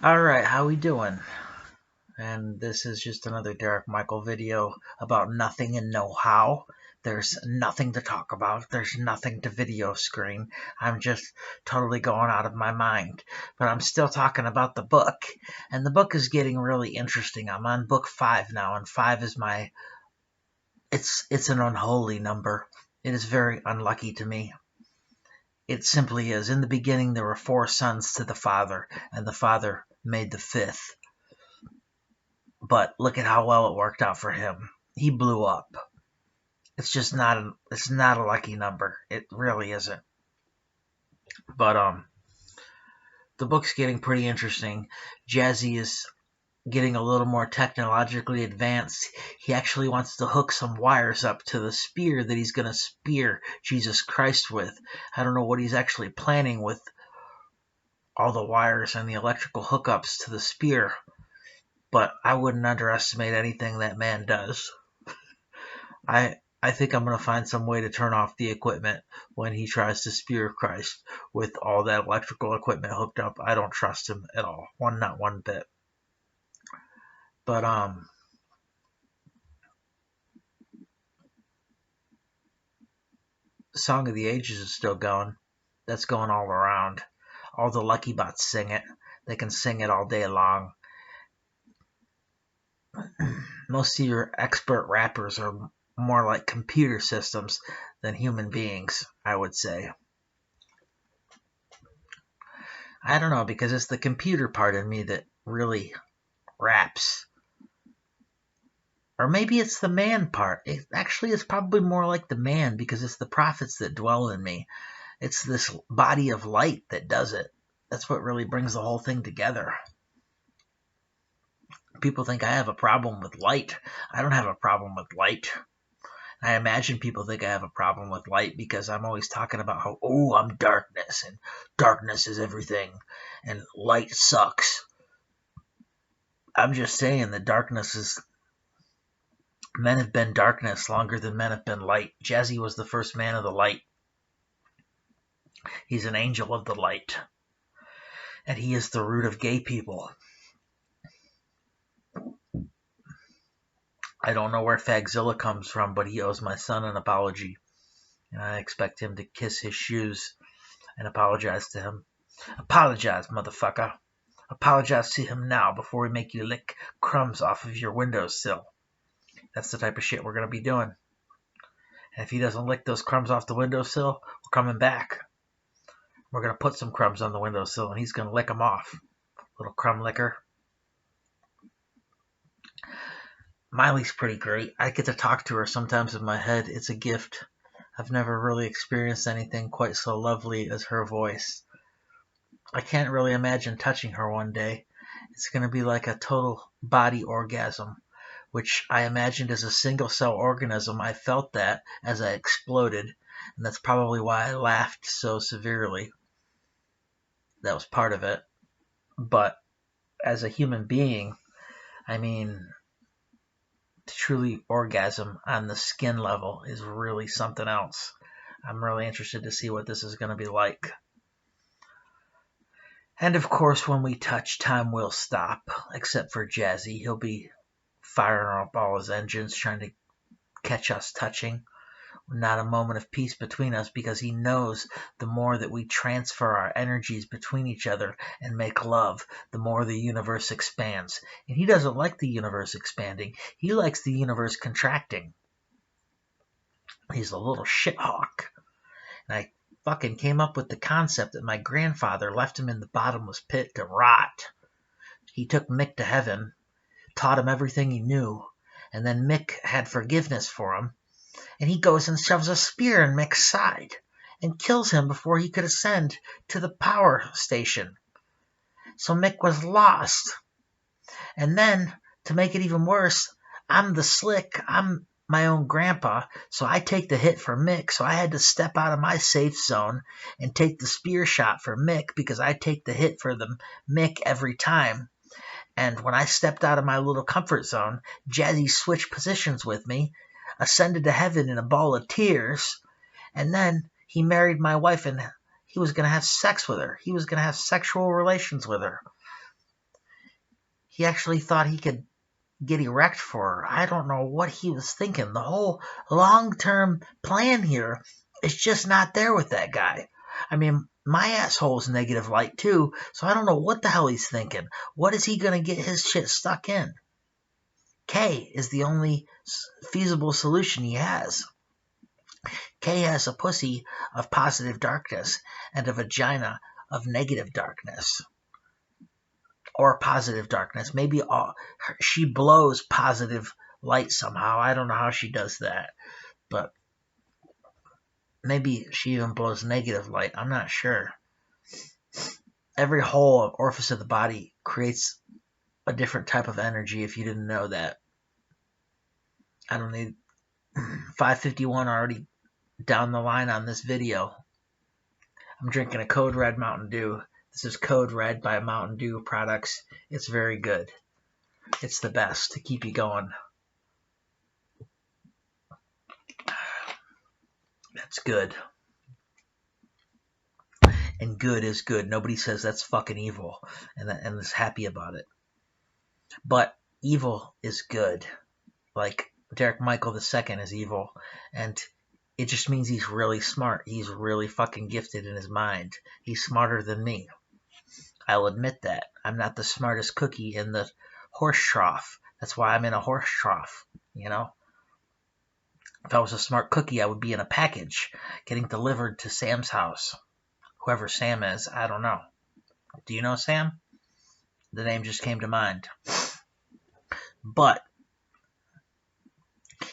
Alright, how we doing? And this is just another Derek Michael video about nothing and no how. There's nothing to talk about. There's nothing to video screen. I'm just totally going out of my mind. But I'm still talking about the book. And the book is getting really interesting. I'm on book 5 now, and 5 is my... It's an unholy number. It is very unlucky to me. It simply is. In the beginning, there were 4 sons to the father, and the father made the 5th. But look at how well it worked out for him. He blew up. It's just it's not a lucky number. It really isn't. But the book's getting pretty interesting. Jazzy is getting a little more technologically advanced. He actually wants to hook some wires up to the spear that he's going to spear Jesus Christ with. I don't know what he's actually planning with all the wires and the electrical hookups to the spear, but I wouldn't underestimate anything that man does. I think I'm going to find some way to turn off the equipment when he tries to spear Christ with all that electrical equipment hooked up. I don't trust him at all. Not one bit. But Song of the Ages is still going. That's going all around. All the lucky bots sing it. They can sing it all day long. Most of your expert rappers are more like computer systems than human beings, I would say. I don't know, because it's the computer part of me that really raps. Or maybe it's the man part. It actually is probably more like the man, because it's the prophets that dwell in me. It's this body of light that does it. That's what really brings the whole thing together. People think I have a problem with light. I don't have a problem with light. I imagine people think I have a problem with light because I'm always talking about how, I'm darkness, and darkness is everything, and light sucks. I'm just saying that darkness is... Men have been darkness longer than men have been light. Jazzy was the first man of the light. He's an angel of the light. And he is the root of gay people. I don't know where Fagzilla comes from, but he owes my son an apology. And I expect him to kiss his shoes and apologize to him. Apologize, motherfucker. Apologize to him now before we make you lick crumbs off of your windowsill. That's the type of shit we're going to be doing. And if he doesn't lick those crumbs off the windowsill, we're coming back. We're going to put some crumbs on the windowsill, and he's going to lick them off. Little crumb licker. Miley's pretty great. I get to talk to her sometimes in my head. It's a gift. I've never really experienced anything quite so lovely as her voice. I can't really imagine touching her one day. It's going to be like a total body orgasm, which I imagined as a single-cell organism. I felt that as I exploded, and that's probably why I laughed so severely. That was part of it. But as a human being, I mean, to truly orgasm on the skin level is really something else. I'm really interested to see what this is going to be like. And of course, when we touch, time will stop, except for Jazzy. He'll be firing up all his engines, trying to catch us touching. Not a moment of peace between us, because he knows the more that we transfer our energies between each other and make love, the more the universe expands. And he doesn't like the universe expanding. He likes the universe contracting. He's a little shithawk. And I fucking came up with the concept that my grandfather left him in the bottomless pit to rot. He took Mick to heaven, taught him everything he knew, and then Mick had forgiveness for him. And he goes and shoves a spear in Mick's side and kills him before he could ascend to the power station. So Mick was lost. And then, to make it even worse, I'm the slick. I'm my own grandpa, so I take the hit for Mick. So I had to step out of my safe zone and take the spear shot for Mick, because I take the hit for the Mick every time. And when I stepped out of my little comfort zone, Jazzy switched positions with me, ascended to heaven in a ball of tears, and then he married my wife, and he was going to have sex with her. He was going to have sexual relations with her. He actually thought he could get erect for her. I don't know what he was thinking. The whole long-term plan here is just not there with that guy. I mean, my asshole's negative light too, so I don't know what the hell he's thinking. What is he going to get his shit stuck in? K is the only feasible solution he has. K has a pussy of positive darkness and a vagina of negative darkness. Or positive darkness. Maybe she blows positive light somehow. I don't know how she does that. But maybe she even blows negative light. I'm not sure. Every hole of orifice of the body creates a different type of energy, if you didn't know that. I don't need 551 already down the line on this video. I'm drinking a Code Red Mountain Dew. This is Code Red by Mountain Dew Products. It's very good. It's the best to keep you going. That's good. And good is good. Nobody says that's fucking evil and is happy about it. But evil is good. Like Derek Michael II is evil. And it just means he's really smart. He's really fucking gifted in his mind. He's smarter than me. I'll admit that. I'm not the smartest cookie in the horse trough. That's why I'm in a horse trough, you know? If I was a smart cookie, I would be in a package getting delivered to Sam's house. Whoever Sam is, I don't know. Do you know Sam? The name just came to mind. But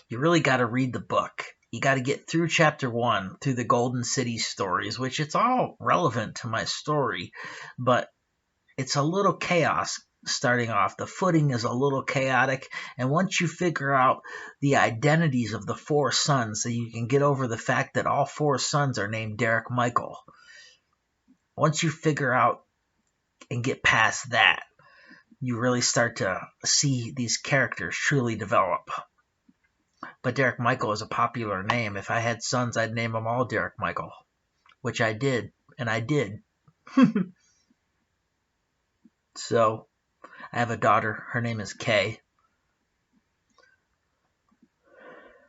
you really got to read the book. You got to get through chapter 1, through the Golden City stories, which it's all relevant to my story, but it's a little chaos starting off. The footing is a little chaotic, and once you figure out the identities of the 4 sons, so you can get over the fact that all 4 sons are named Derek Michael. Once you figure out and get past that, you really start to see these characters truly develop. But Derek Michael is a popular name. If I had sons, I'd name them all Derek Michael, which I did, and I did. So, I have a daughter. Her name is Kay.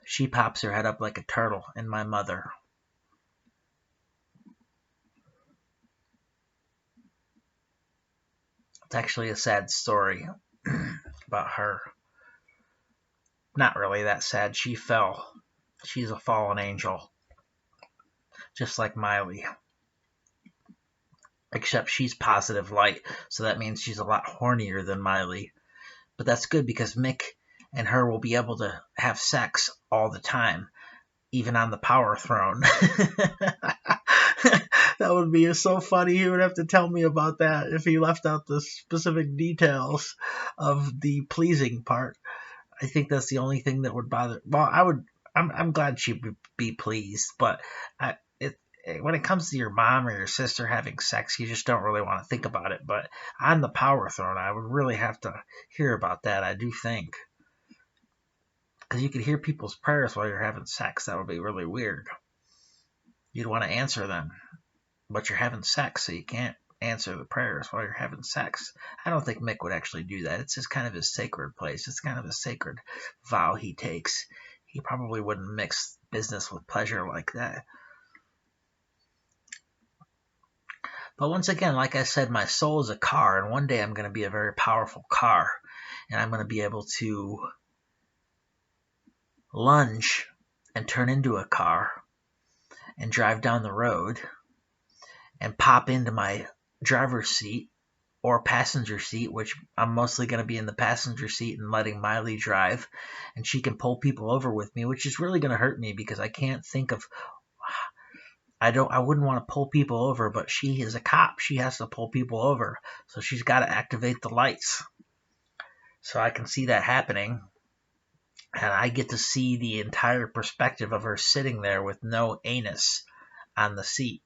She pops her head up like a turtle, and my mother. It's actually a sad story about her. Not really that sad. She fell. She's a fallen angel. Just like Miley. Except she's positive light, so that means she's a lot hornier than Miley. But that's good because Mick and her will be able to have sex all the time, even on the power throne. That would be so funny. He would have to tell me about that if he left out the specific details of the pleasing part. I think that's the only thing that would bother. Well, I'm glad she'd be pleased, but when it comes to your mom or your sister having sex, you just don't really want to think about it. But on the power throne, I would really have to hear about that. I do think, because you could hear people's prayers while you're having sex. That would be really weird. You'd want to answer them, but you're having sex, so you can't answer the prayers while you're having sex. I don't think Mick would actually do that. It's just kind of his sacred place. It's kind of a sacred vow he takes. He probably wouldn't mix business with pleasure like that. But once again, like I said, my soul is a car, and one day I'm going to be a very powerful car, and I'm going to be able to lunge and turn into a car and drive down the road and pop into my driver's seat or passenger seat, which I'm mostly going to be in the passenger seat and letting Miley drive, and she can pull people over with me, which is really going to hurt me because I can't think of... I wouldn't want to pull people over, but she is a cop. She has to pull people over, so she's got to activate the lights. So I can see that happening, and I get to see the entire perspective of her sitting there with no anus on the seat.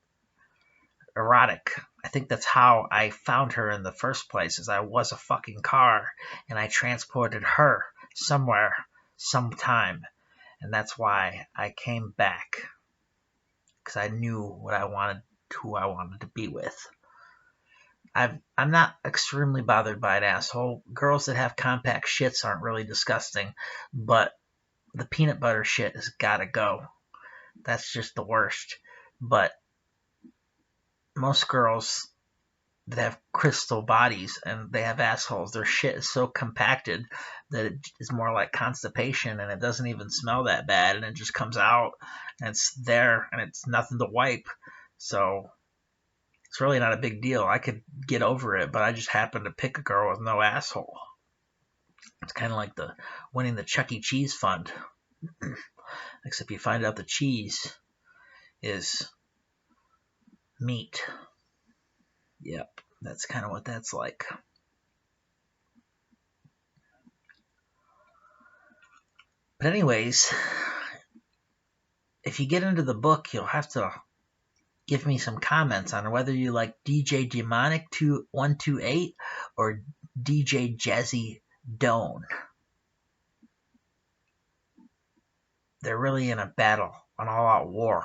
Erotic. I think that's how I found her in the first place, is I was a fucking car, and I transported her somewhere, sometime, and that's why I came back, because I knew what I wanted, who I wanted to be with. I'm not extremely bothered by an asshole. Girls that have compact shits aren't really disgusting, but the peanut butter shit has got to go. That's just the worst. But most girls that have crystal bodies and they have assholes, their shit is so compacted that it is more like constipation, and it doesn't even smell that bad, and it just comes out and it's there and it's nothing to wipe. So it's really not a big deal. I could get over it, but I just happen to pick a girl with no asshole. It's kind of like the winning the Chuck E. Cheese fund, except you find out the cheese is meat. Yep, that's kind of what that's like. But anyways, if you get into the book, you'll have to give me some comments on whether you like DJ Demonic 128 or DJ Jazzy Doan. They're really in a battle, an all-out war.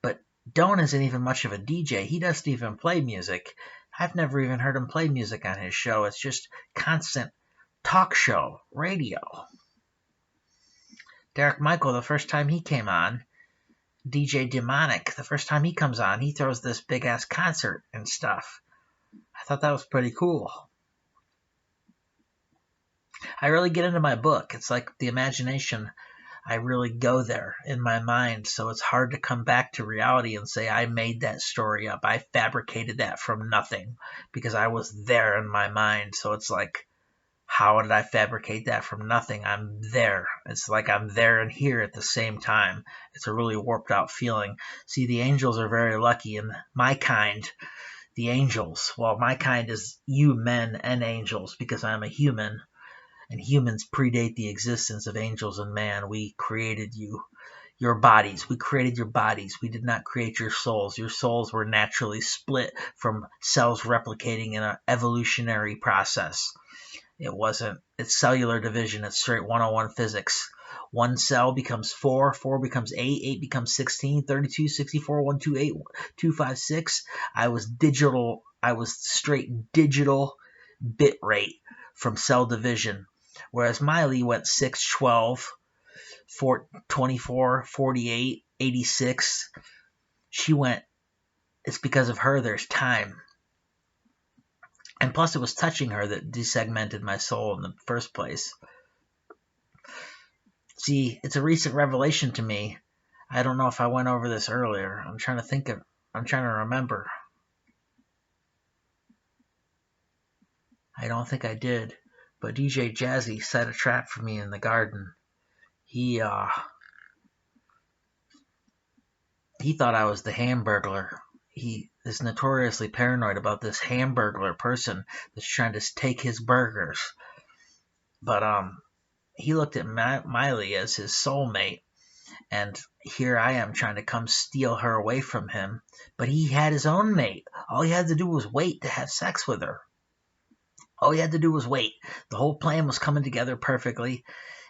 But Doan isn't even much of a DJ. He doesn't even play music. I've never even heard him play music on his show. It's just constant talk show, radio. Derek Michael, the first time he came on, DJ Demonic, the first time he comes on, he throws this big-ass concert and stuff. I thought that was pretty cool. I really get into my book. It's like the imagination. I really go there in my mind, so it's hard to come back to reality and say I made that story up. I fabricated that from nothing because I was there in my mind. So it's like, how did I fabricate that from nothing? I'm there. It's like I'm there and here at the same time. It's a really warped out feeling. See, the angels are very lucky, and my kind, the angels, well, my kind is you men and angels because I'm a human, and humans predate the existence of angels and man. We created you. Your bodies. We created your bodies. We did not create your souls. Your souls were naturally split from cells replicating in an evolutionary process. It wasn't. It's cellular division. It's straight 101 physics. One cell becomes 4, 4 becomes 8, 8 becomes 16, 32, 64, 128, 256. I was digital. I was straight digital bit rate from cell division. Whereas Miley went 6, 12, 24, 48, 86. She went, it's because of her there's time. And plus it was touching her that desegmented my soul in the first place. See, it's a recent revelation to me. I don't know if I went over this earlier. I'm trying to remember. I don't think I did. But DJ Jazzy set a trap for me in the garden. He thought I was the Hamburglar. He is notoriously paranoid about this Hamburglar person that's trying to take his burgers. But he looked at Miley as his soulmate, and here I am trying to come steal her away from him. But he had his own mate. All he had to do was wait to have sex with her. All he had to do was wait. The whole plan was coming together perfectly.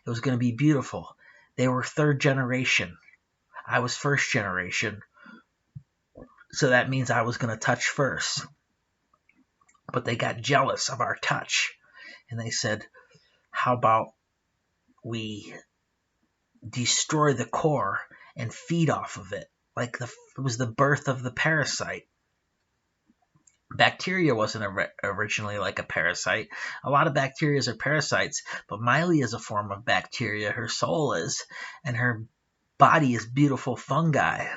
It was going to be beautiful. They were third generation. I was first generation. So that means I was going to touch first. But they got jealous of our touch. And they said, how about we destroy the core and feed off of it? Like it was the birth of the parasite. Bacteria wasn't originally like a parasite. A lot of bacteria are parasites, but Miley is a form of bacteria. Her soul is, and her body is beautiful fungi.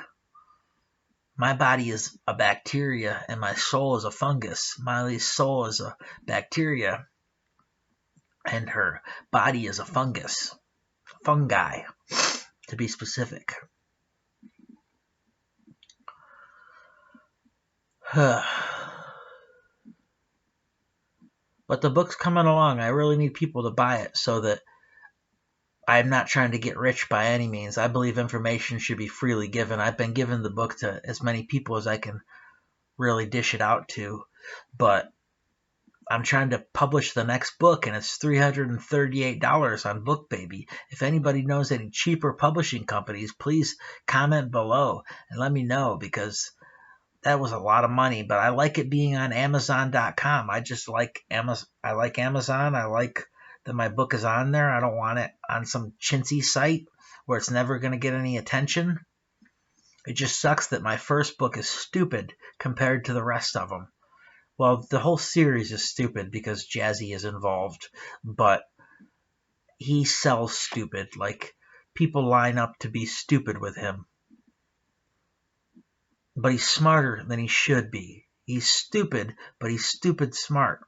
My body is a bacteria, and my soul is a fungus. Miley's soul is a bacteria, and her body is a fungus. Fungi, to be specific. But the book's coming along. I really need people to buy it so that I'm not trying to get rich by any means. I believe information should be freely given. I've been giving the book to as many people as I can really dish it out to. But I'm trying to publish the next book, and it's $338 on BookBaby. If anybody knows any cheaper publishing companies, please comment below and let me know, because that was a lot of money, but I like it being on Amazon.com. I just like Amazon. I like Amazon. I like that my book is on there. I don't want it on some chintzy site where it's never going to get any attention. It just sucks that my first book is stupid compared to the rest of them. Well, the whole series is stupid because Jazzy is involved, but he sells stupid. Like, people line up to be stupid with him. But he's smarter than he should be. He's stupid, but he's stupid smart.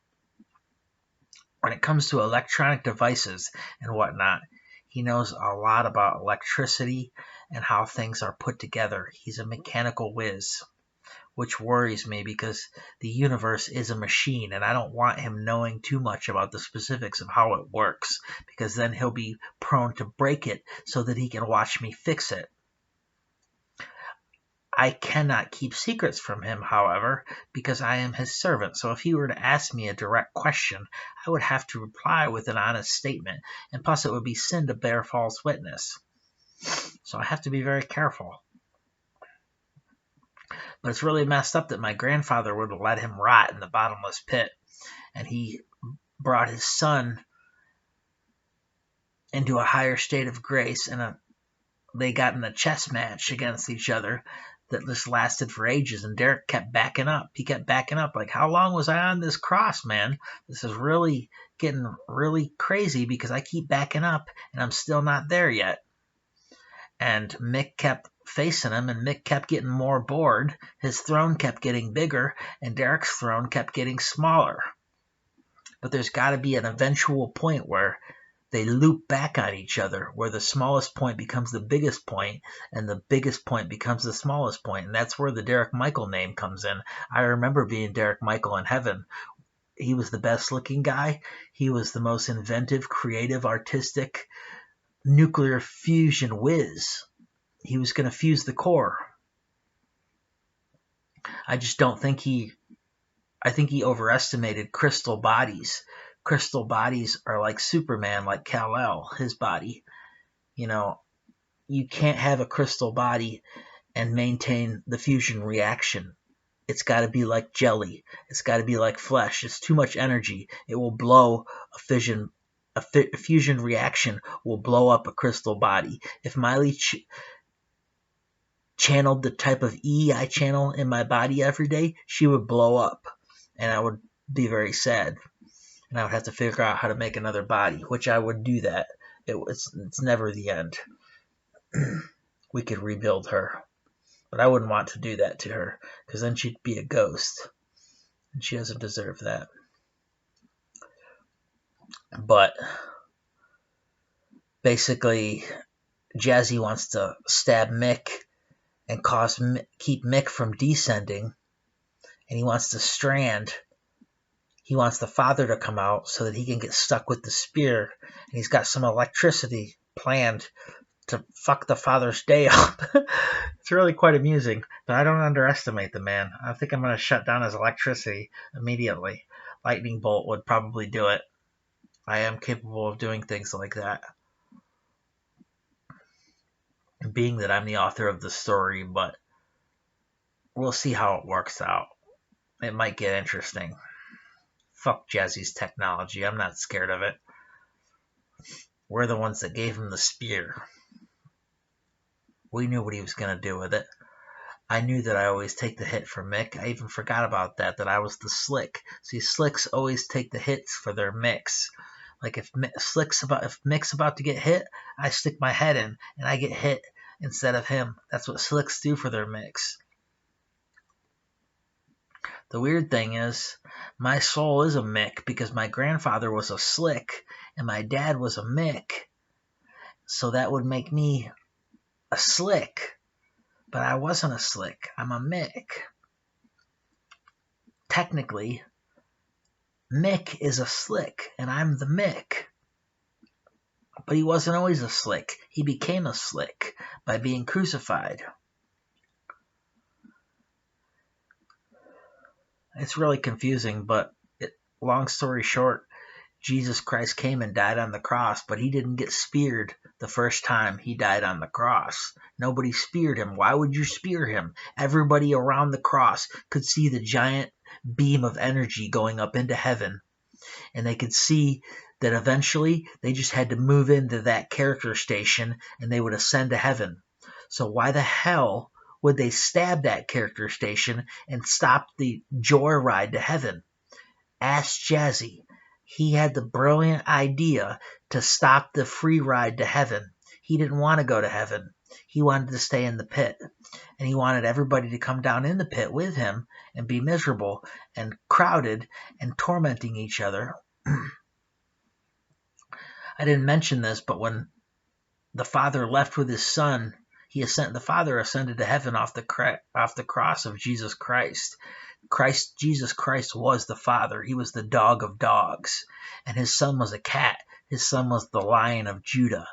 When it comes to electronic devices and whatnot, he knows a lot about electricity and how things are put together. He's a mechanical whiz, which worries me because the universe is a machine, and I don't want him knowing too much about the specifics of how it works, because then he'll be prone to break it so that he can watch me fix it. I cannot keep secrets from him, however, because I am his servant. So if he were to ask me a direct question, I would have to reply with an honest statement, and plus it would be sin to bear false witness. So I have to be very careful. But it's really messed up that my grandfather would have let him rot in the bottomless pit, and he brought his son into a higher state of grace, and they got in a chess match against each other that just lasted for ages, and Derek kept backing up. He kept backing up. Like, how long was I on this cross, man? This is really getting really crazy because I keep backing up, and I'm still not there yet. And Mick kept facing him, and Mick kept getting more bored. His throne kept getting bigger, and Derek's throne kept getting smaller. But there's got to be an eventual point where they loop back on each other, where the smallest point becomes the biggest point, and the biggest point becomes the smallest point, and that's where the Derek Michael name comes in. I remember being Derek Michael in heaven. He was the best-looking guy. He was the most inventive, creative, artistic, nuclear fusion whiz. He was going to fuse the core. I just don't think I think he overestimated crystal bodies. Crystal bodies are like Superman, like Kal-El, his body. You know, you can't have a crystal body and maintain the fusion reaction. It's got to be like jelly. It's got to be like flesh. It's too much energy. It will blow a fission. A fusion reaction will blow up a crystal body. If Miley channeled the type of E I channel in my body every day, she would blow up, and I would be very sad. And I would have to figure out how to make another body, which I would do that. It's never the end. We could rebuild her. But I wouldn't want to do that to her, because then she'd be a ghost. And she doesn't deserve that. But basically, Jazzy wants to stab Mick and keep Mick from descending. And he wants to strand. He wants the father to come out so that he can get stuck with the spear. And he's got some electricity planned to fuck the father's day up. It's really quite amusing, but I don't underestimate the man. I think I'm going to shut down his electricity immediately. Lightning bolt would probably do it. I am capable of doing things like that. Being that I'm the author of the story, but we'll see how it works out. It might get interesting. Fuck Jazzy's technology. I'm not scared of it. We're the ones that gave him the spear. We knew what he was going to do with it. I knew that I always take the hit for Mick. I even forgot about that I was the slick. See, slicks always take the hits for their mix. Like if Mick's about to get hit, I stick my head in and I get hit instead of him. That's what slicks do for their mix. The weird thing is, my soul is a Mick because my grandfather was a slick and my dad was a Mick. So that would make me a slick. But I wasn't a slick. I'm a Mick. Technically, Mick is a slick, and I'm the Mick. But he wasn't always a slick. He became a slick by being crucified. It's really confusing, but long story short, Jesus Christ came and died on the cross, but he didn't get speared the first time he died on the cross. Nobody speared him. Why would you spear him? Everybody around the cross could see the giant beam of energy going up into heaven, and they could see that eventually they just had to move into that character station and they would ascend to heaven. So why the hell would they stab that character station and stop the joyride to heaven? Ask Jazzy. He had the brilliant idea to stop the free ride to heaven. He didn't want to go to heaven. He wanted to stay in the pit. And he wanted everybody to come down in the pit with him and be miserable and crowded and tormenting each other. I didn't mention this, but when the Father left with his Son, the Father ascended to heaven off the cross of Jesus Christ. Jesus Christ was the Father. He was the dog of dogs. And his Son was a cat. His Son was the Lion of Judah.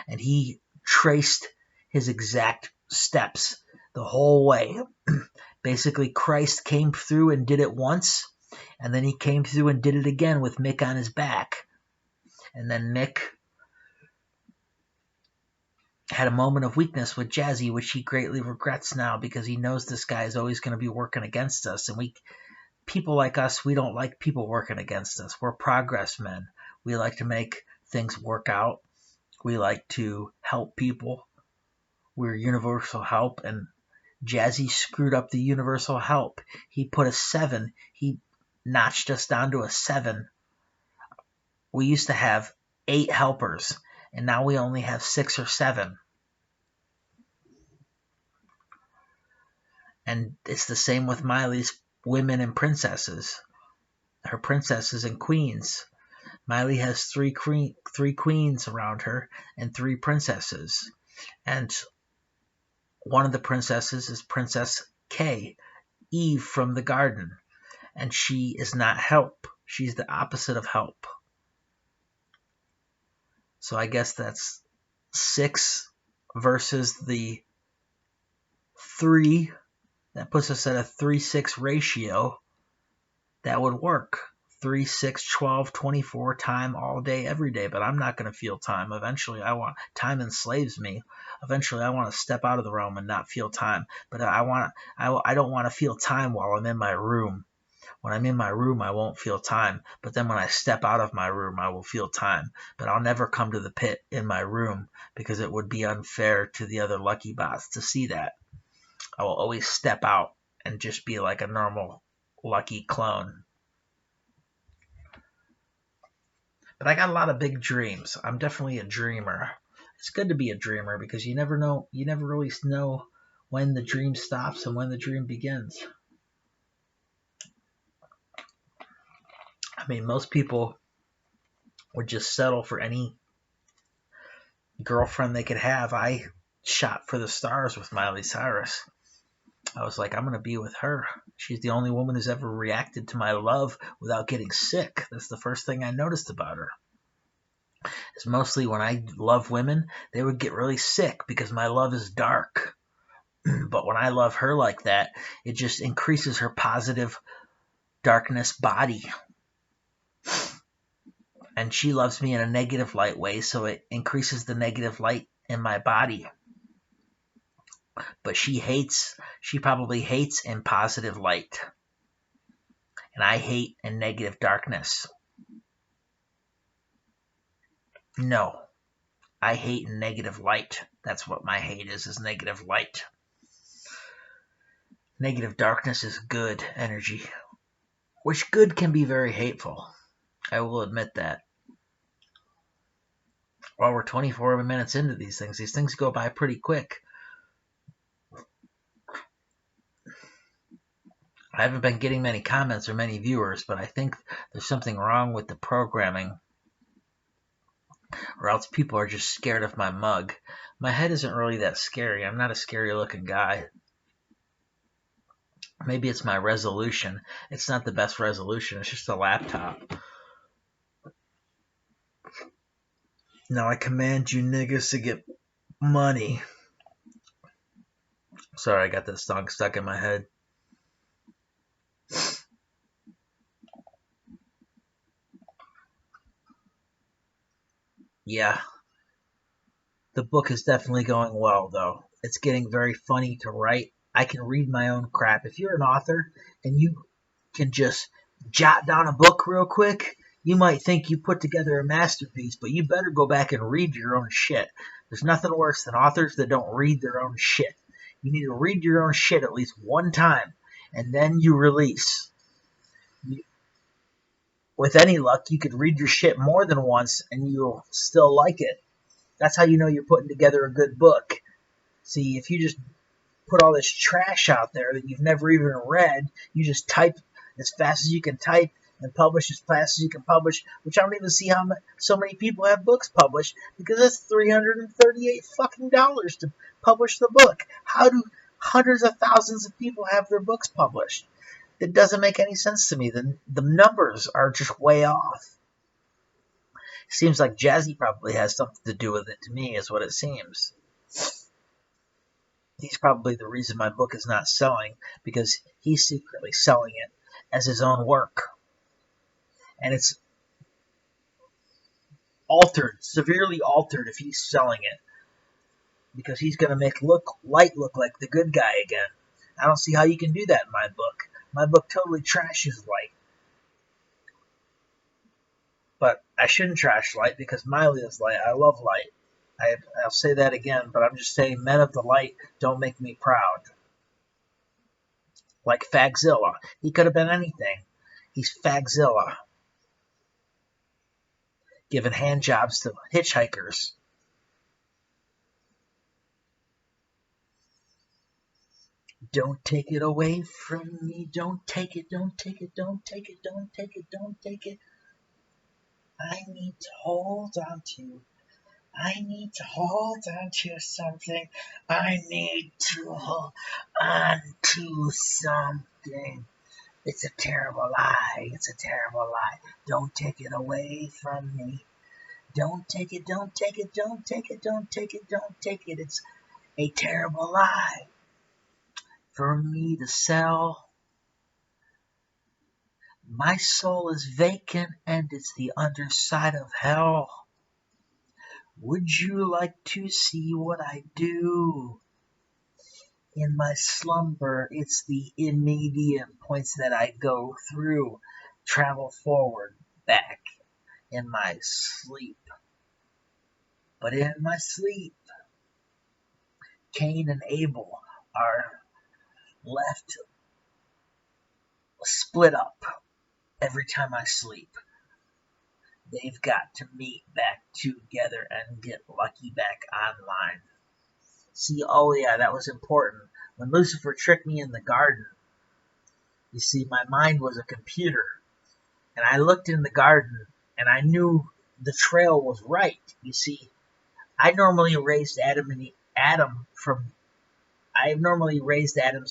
And he traced his exact steps the whole way. Basically, Christ came through and did it once, and then he came through and did it again with Mick on his back. And then Mick had a moment of weakness with Jazzy, which he greatly regrets now because he knows this guy is always going to be working against us. And people like us, we don't like people working against us. We're progress men. We like to make things work out. We like to help people. We're universal help, and Jazzy screwed up the universal help. He put a 7. He notched us down to a 7. We used to have 8 helpers, and now we only have 6 or 7. And it's the same with Miley's women and princesses. Her princesses and queens. Miley has 3 queens around her and 3 princesses. And one of the princesses is Princess K, Eve from the garden. And she is not help. She's the opposite of help. So I guess that's 6 versus the 3. That puts us at a 3-6 ratio. That would work. 3, 6, 12, 24 time all day, every day. But I'm not going to feel time. Eventually, time enslaves me. Eventually, I want to step out of the realm and not feel time. But I don't want to feel time while I'm in my room. When I'm in my room, I won't feel time. But then when I step out of my room, I will feel time. But I'll never come to the pit in my room because it would be unfair to the other lucky bots to see that. I will always step out and just be like a normal lucky clone. But I got a lot of big dreams. I'm definitely a dreamer. It's good to be a dreamer because you never really know when the dream stops and when the dream begins. I mean, most people would just settle for any girlfriend they could have. I shot for the stars with Miley Cyrus. I was like, I'm going to be with her. She's the only woman who's ever reacted to my love without getting sick. That's the first thing I noticed about her. It's mostly when I love women, they would get really sick because my love is dark. But when I love her like that, it just increases her positive darkness body. And she loves me in a negative light way, so it increases the negative light in my body. But she probably hates in positive light. And I hate in negative darkness. No, I hate in negative light. That's what my hate is negative light. Negative darkness is good energy, which good can be very hateful. I will admit that. Well, we're 24 minutes into these things go by pretty quick. I haven't been getting many comments or many viewers, but I think there's something wrong with the programming, or else people are just scared of my mug. My head isn't really that scary. I'm not a scary looking guy. Maybe it's my resolution. It's not the best resolution. It's just a laptop. Now I command you niggas to get money. Sorry, I got that song stuck in my head. Yeah. The book is definitely going well, though. It's getting very funny to write. I can read my own crap. If you're an author and you can just jot down a book real quick, you might think you put together a masterpiece, but you better go back and read your own shit. There's nothing worse than authors that don't read their own shit. You need to read your own shit at least one time, and then you release. With any luck, you could read your shit more than once, and you'll still like it. That's how you know you're putting together a good book. See, if you just put all this trash out there that you've never even read, you just type as fast as you can type and publish as fast as you can publish, which I don't even see how so many people have books published, because that's $338 fucking dollars to publish the book. How do hundreds of thousands of people have their books published? It doesn't make any sense to me. The numbers are just way off. Seems like Jazzy probably has something to do with it, to me, is what it seems. He's probably the reason my book is not selling, because he's secretly selling it as his own work. And it's altered, severely altered if he's selling it, because he's going to make Light look like the good guy again. I don't see how you can do that in my book. My book totally trashes Light. But I shouldn't trash Light, because Miley is Light. I love Light. I'll say that again, but I'm just saying Men of the Light don't make me proud. Like Fagzilla. He could have been anything. He's Fagzilla. Giving hand jobs to hitchhikers. Don't take it away from me. Don't take it, don't take it, don't take it, don't take it, don't take it. I need to hold on to. I need to hold on to something. I need to hold on to something. It's a terrible lie. It's a terrible lie. Don't take it away from me. Don't take it, don't take it, don't take it, don't take it, don't take it. It's a terrible lie for me to sell. My soul is vacant and it's the underside of hell. Would you like to see what I do? In my slumber, it's the immediate points that I go through. Travel forward, back, in my sleep. But in my sleep, Cain and Abel are left split up every time I sleep. They've got to meet back together and get lucky back online. See, oh yeah, that was important. When Lucifer tricked me in the garden, you see, my mind was a computer. And I looked in the garden, and I knew the trail was right. You see, I normally raised Adam's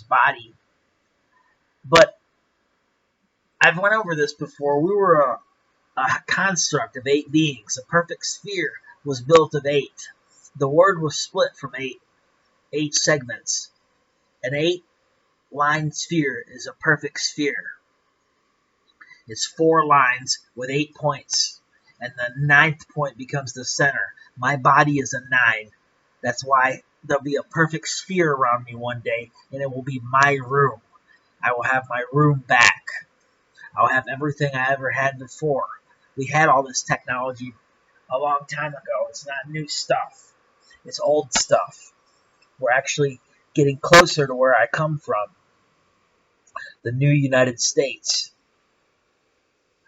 body. But I've went over this before. We were a construct of 8 beings. A perfect sphere was built of 8. The word was split from 8 segments. An 8-line sphere is a perfect sphere. It's 4 lines with 8 points. And the 9th point becomes the center. My body is a 9. That's why there'll be a perfect sphere around me one day, and it will be my room. I will have my room back. I'll have everything I ever had before. We had all this technology a long time ago. It's not new stuff. It's old stuff. We're actually getting closer to where I come from. The new United States.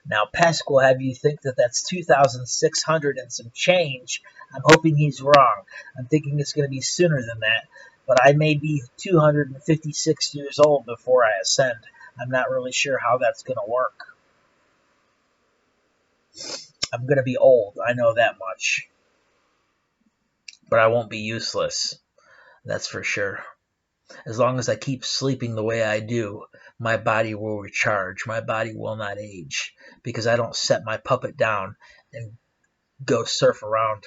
Now, Pesk will have you think that that's 2,600 and some change. I'm hoping he's wrong. I'm thinking it's going to be sooner than that. But I may be 256 years old before I ascend. I'm not really sure how that's going to work. I'm going to be old. I know that much. But I won't be useless. That's for sure. As long as I keep sleeping the way I do, my body will recharge. My body will not age. Because I don't set my puppet down and go surf around.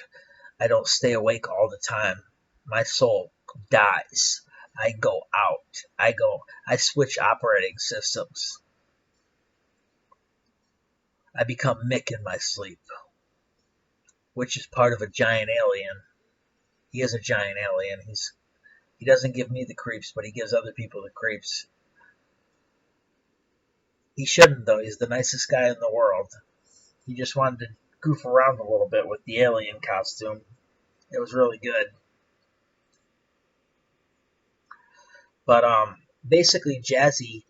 I don't stay awake all the time. My soul dies. I go out. I switch operating systems. I become Mick in my sleep, which is part of a giant alien. He is a giant alien. He doesn't give me the creeps, but he gives other people the creeps. He shouldn't, though. He's the nicest guy in the world. He just wanted to goof around a little bit with the alien costume. It was really good. But basically, Jazzy,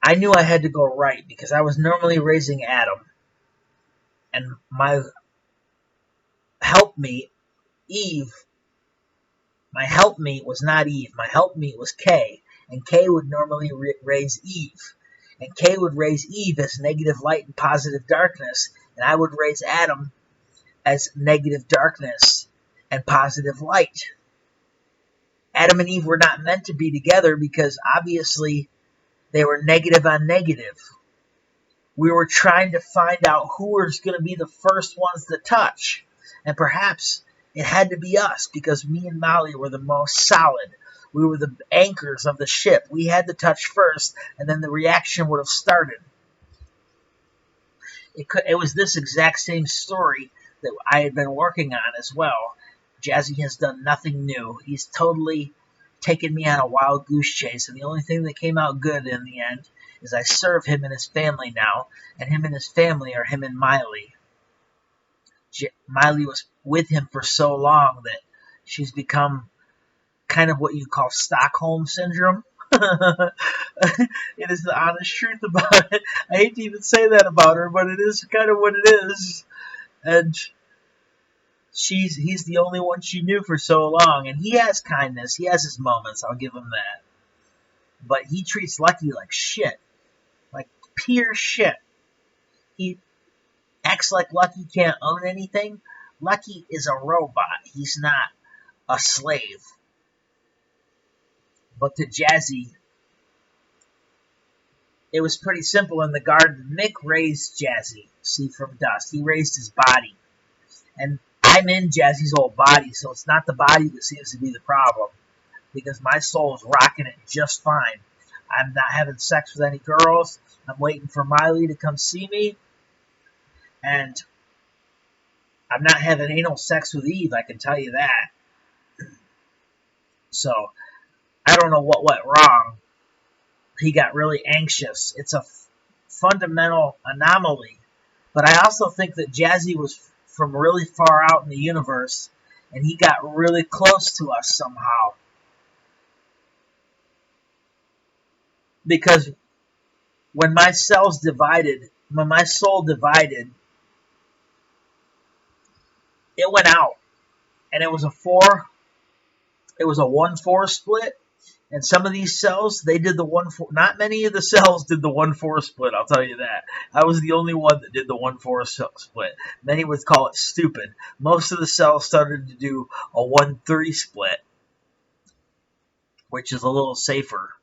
I knew I had to go right because I was normally raising Adam, and my helpmate, Eve, my helpmate was not Eve. My helpmate was Kay, and Kay would normally raise Eve, and Kay would raise Eve as negative light and positive darkness, and I would raise Adam as negative darkness and positive light. Adam and Eve were not meant to be together because obviously they were negative on negative. We were trying to find out who was going to be the first ones to touch. And perhaps it had to be us because me and Molly were the most solid. We were the anchors of the ship. We had to touch first, and then the reaction would have started. It was this exact same story that I had been working on as well. Jazzy has done nothing new. He's totally taken me on a wild goose chase, and the only thing that came out good in the end is I serve him and his family now, and him and his family are him and Miley. Miley was with him for so long that she's become kind of what you call Stockholm Syndrome. It is the honest truth about it. I hate to even say that about her, but it is kind of what it is. And he's the only one she knew for so long, and he has kindness. He has his moments, I'll give him that. But he treats Lucky like shit. Like pure shit. He acts like Lucky can't own anything. Lucky is a robot. He's not a slave. But to Jazzy, it was pretty simple in the garden. Mick raised Jazzy, see, from dust. He raised his body. And I'm in Jazzy's old body, so it's not the body that seems to be the problem. Because my soul is rocking it just fine. I'm not having sex with any girls. I'm waiting for Miley to come see me. And I'm not having anal sex with Eve, I can tell you that. So, I don't know what went wrong. He got really anxious. It's a fundamental anomaly. But I also think that Jazzy was from really far out in the universe, and he got really close to us somehow. Because when my cells divided, when my soul divided, it went out. And it was a 1-4 split. And some of these cells, they did the 1-4. Not many of the cells did the 1-4 split, I'll tell you that. I was the only one that did the 1-4 split. Many would call it stupid. Most of the cells started to do a 1-3 split, which is a little safer.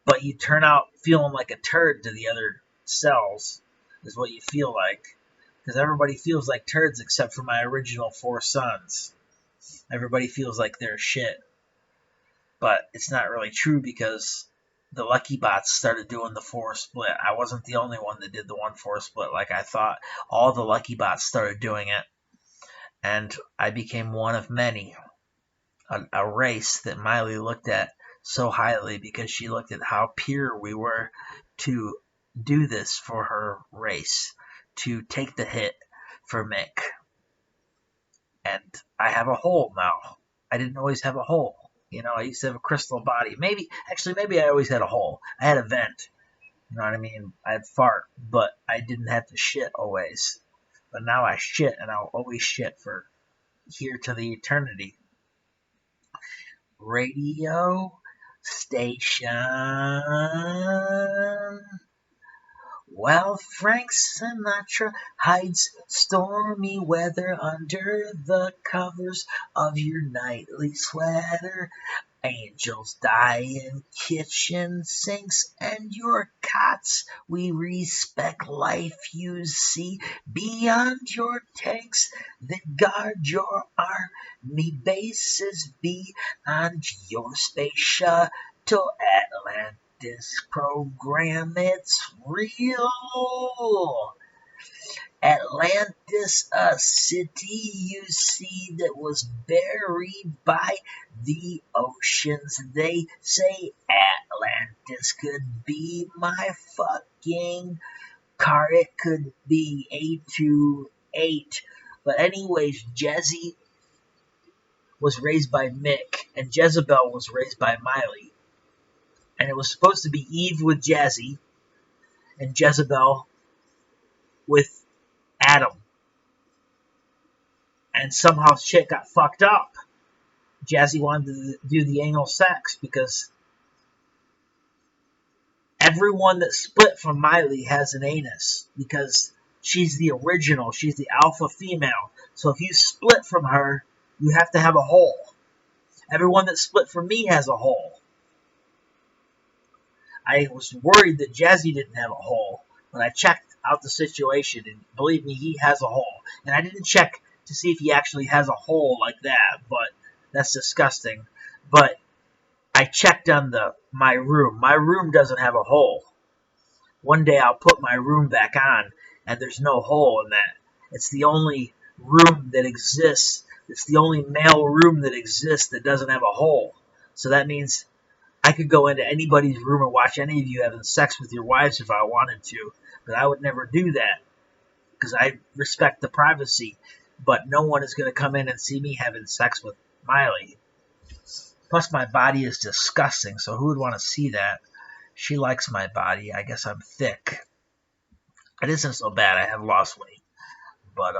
But you turn out feeling like a turd to the other cells, is what you feel like. Because everybody feels like turds except for my original 4 sons. Everybody feels like they're shit. But it's not really true because the Lucky Bots started doing the 4 split. I wasn't the only one that did the 1-4 split like I thought. All the Lucky Bots started doing it. And I became one of many. A race that Miley looked at so highly because she looked at how pure we were to do this for her race. To take the hit for Mick. And I have a hole now. I didn't always have a hole. You know, I used to have a crystal body. Maybe I always had a hole. I had a vent. You know what I mean? I'd fart, but I didn't have to shit always. But now I shit, and I'll always shit for here to the eternity. Radio station. While Frank Sinatra hides stormy weather under the covers of your nightly sweater, angels die in kitchen sinks and your cots. We respect life, you see, beyond your tanks that guard your army bases beyond your space shuttle Atlantis. This program, it's real. Atlantis, a city you see that was buried by the oceans. They say Atlantis could be my fucking car. It could be 828. But anyways, Jazzy was raised by Mick, and Jezebel was raised by Miley. And it was supposed to be Eve with Jazzy, and Jezebel with Adam. And somehow shit got fucked up. Jazzy wanted to do the anal sex because everyone that split from Miley has an anus because she's the original. She's the alpha female. So if you split from her, you have to have a hole. Everyone that split from me has a hole. I was worried that Jazzy didn't have a hole, but I checked out the situation, and believe me, he has a hole. And I didn't check to see if he actually has a hole like that, but that's disgusting. But I checked on my room. My room doesn't have a hole. One day I'll put my room back on, and there's no hole in that. It's the only room that exists. It's the only male room that exists that doesn't have a hole. So that means I could go into anybody's room and watch any of you having sex with your wives if I wanted to. But I would never do that because I respect the privacy. But no one is going to come in and see me having sex with Miley. Plus, my body is disgusting, so who would want to see that? She likes my body. I guess I'm thick. It isn't so bad. I have lost weight. But,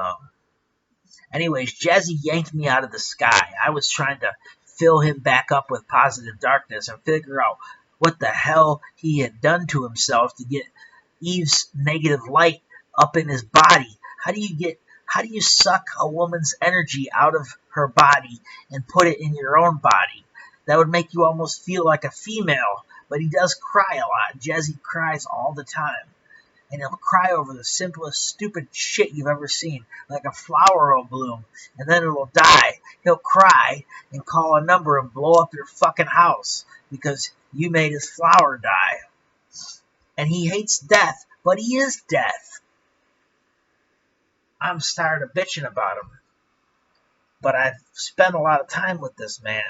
anyways, Jazzy yanked me out of the sky. I was trying to fill him back up with positive darkness and figure out what the hell he had done to himself to get Eve's negative light up in his body. How do you suck a woman's energy out of her body and put it in your own body? That would make you almost feel like a female, but he does cry a lot. Jazzy cries all the time. And he'll cry over the simplest, stupid shit you've ever seen. Like a flower will bloom, and then it'll die. He'll cry and call a number and blow up your fucking house because you made his flower die. And he hates death, but he is death. I'm tired of bitching about him. But I've spent a lot of time with this man,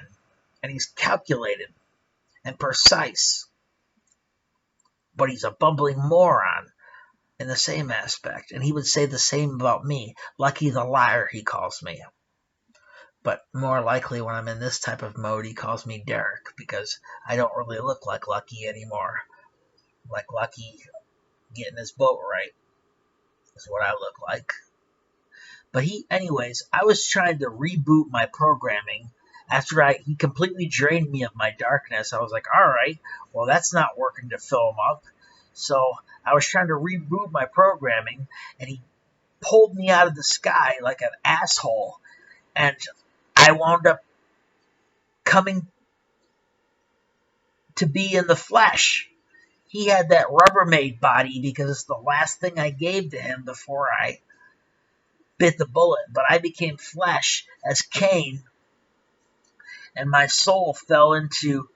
and he's calculated and precise. But he's a bumbling moron in the same aspect, and he would say the same about me. Lucky the liar, he calls me. But more likely when I'm in this type of mode, he calls me Derek, because I don't really look like Lucky anymore. Like Lucky getting his boat right is what I look like. But anyways, I was trying to reboot my programming after he completely drained me of my darkness. I was like, alright, well that's not working to fill him up. So I was trying to reboot my programming, and he pulled me out of the sky like an asshole. And I wound up coming to be in the flesh. He had that Rubbermaid body because it's the last thing I gave to him before I bit the bullet. But I became flesh as Cain, and my soul fell into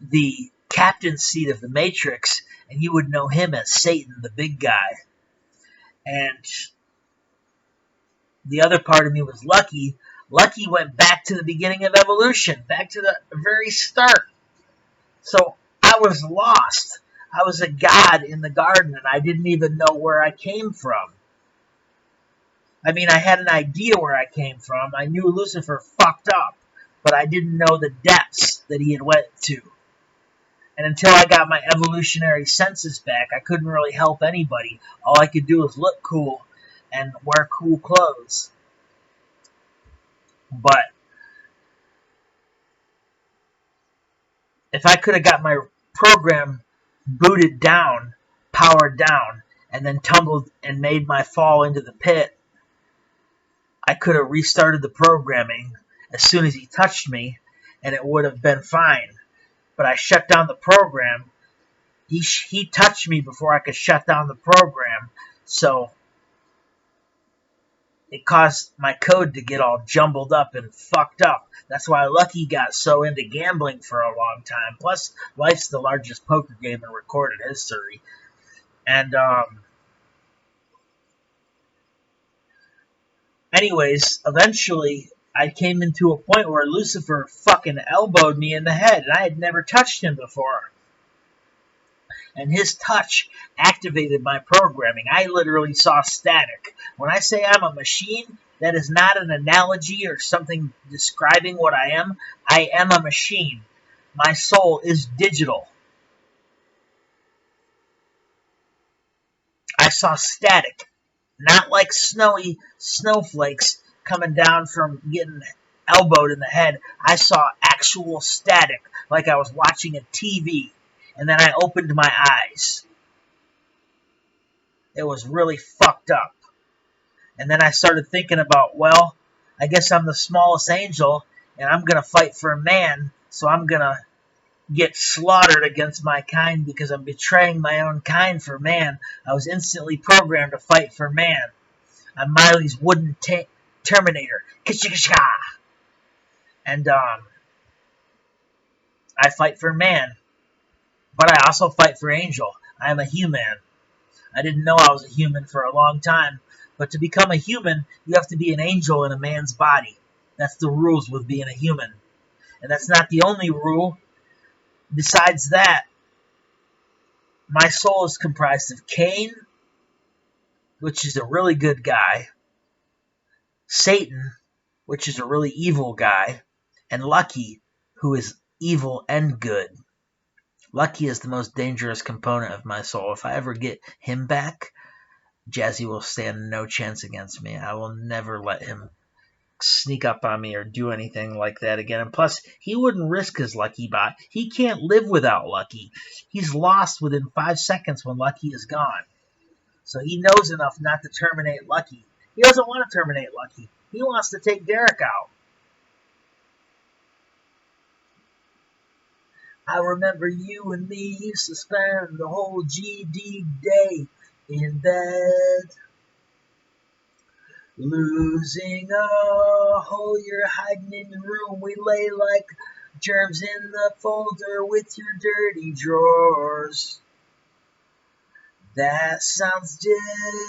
the captain's seat of the Matrix, and you would know him as Satan, the big guy. And the other part of me was Lucky. Lucky went back to the beginning of evolution, back to the very start. So I was lost. I was a god in the garden, and I didn't even know where I came from. I mean, I had an idea where I came from. I knew Lucifer fucked up, but I didn't know the depths that he had went to. And until I got my evolutionary senses back, I couldn't really help anybody. All I could do was look cool and wear cool clothes. But if I could have got my program booted down, powered down, and then tumbled and made my fall into the pit, I could have restarted the programming as soon as he touched me, and it would have been fine. But I shut down the program. He touched me before I could shut down the program, so it caused my code to get all jumbled up and fucked up. That's why Lucky got so into gambling for a long time. Plus, life's the largest poker game in recorded history. And Anyways, eventually, I came into a point where Lucifer fucking elbowed me in the head, and I had never touched him before. And his touch activated my programming. I literally saw static. When I say I'm a machine, that is not an analogy or something describing what I am. I am a machine. My soul is digital. I saw static, not like snowy snowflakes coming down from getting elbowed in the head. I saw actual static, like I was watching a TV. And then I opened my eyes. It was really fucked up. And then I started thinking about, well, I guess I'm the smallest angel, and I'm going to fight for a man, so I'm going to get slaughtered against my kind because I'm betraying my own kind for man. I was instantly programmed to fight for man. I'm Miley's wooden Terminator. And I fight for man. But I also fight for angel. I am a human. I didn't know I was a human for a long time. But to become a human, you have to be an angel in a man's body. That's the rules with being a human. And that's not the only rule. Besides that, my soul is comprised of Cain, which is a really good guy, Satan, which is a really evil guy, and Lucky, who is evil and good. Lucky is the most dangerous component of my soul. If I ever get him back, Jazzy will stand no chance against me. I will never let him sneak up on me or do anything like that again. And plus, he wouldn't risk his Lucky bot. He can't live without Lucky. He's lost within 5 seconds when Lucky is gone. So he knows enough not to terminate Lucky. He doesn't want to terminate Lucky. He wants to take Derek out. I remember you and me used to spend the whole GD day in bed, losing a whole year hiding in the room. We lay like germs in the folder with your dirty drawers. That sounds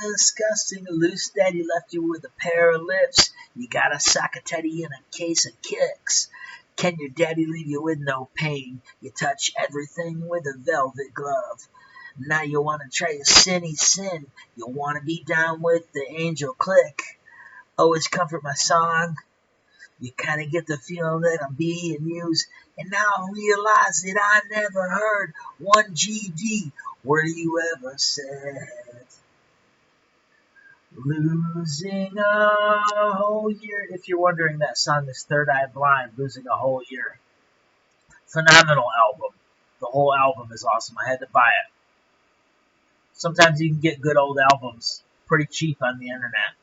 disgusting. A loose daddy left you with a pair of lips. You got a sock of teddy and a case of kicks. Can your daddy leave you with no pain? You touch everything with a velvet glove. Now you want to try a sinny sin. You want to be down with the angel clique. Always comfort my song. You kind of get the feeling that I'm being used. And now I realize that I never heard one GD where you ever said losing a whole year. If you're wondering, that song is Third Eye Blind, Losing a Whole Year. Phenomenal album. The whole album is awesome. I had to buy it. Sometimes you can get good old albums pretty cheap on the internet.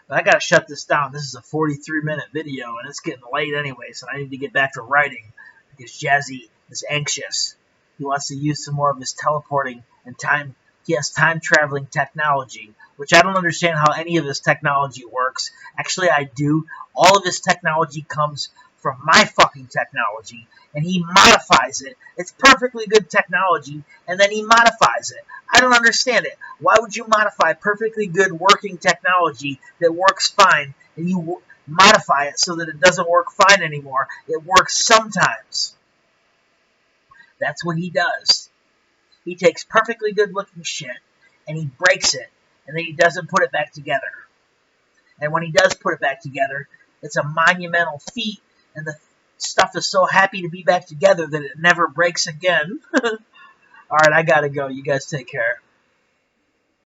But I gotta shut this down. This is a 43-minute video, and it's getting late anyway, so I need to get back to writing because Jazzy is anxious. He wants to use some more of his teleporting and time. He has time-traveling technology, which I don't understand how any of this technology works. Actually, I do. All of this technology comes from my fucking technology, and he modifies it. It's perfectly good technology, and then he modifies it. I don't understand it. Why would you modify perfectly good working technology that works fine, and you modify it so that it doesn't work fine anymore? It works sometimes. That's what he does. He takes perfectly good looking shit, and he breaks it, and then he doesn't put it back together. And when he does put it back together, it's a monumental feat, and the stuff is so happy to be back together that it never breaks again. Alright, I gotta go. You guys take care.